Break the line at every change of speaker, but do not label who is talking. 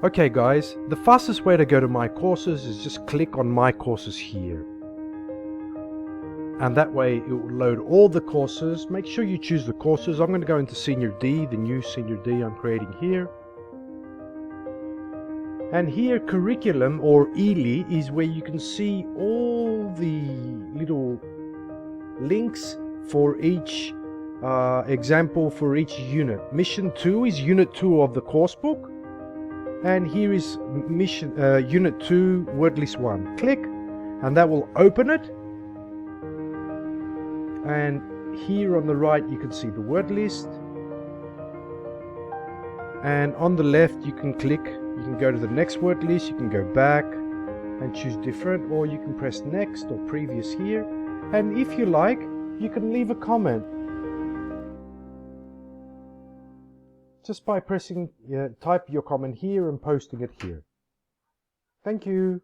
Okay guys, the fastest way to go to my courses is just click on my courses here. And that way it will load all the courses. Make sure you choose the courses. I'm going to go into Senior D, the new Senior D I'm creating here. And here curriculum or ELI is where you can see all the little links for each example for each unit. Mission 2 is Unit 2 of the course book. And here is Unit 2 word list 1. Click and that will open it. And here on the right you can see the word list. And on the left you can click, you can go to the next word list, you can go back and choose different, or you can press next or previous here. And if you like, you can leave a comment just by pressing type your comment here and posting it here. Thank you.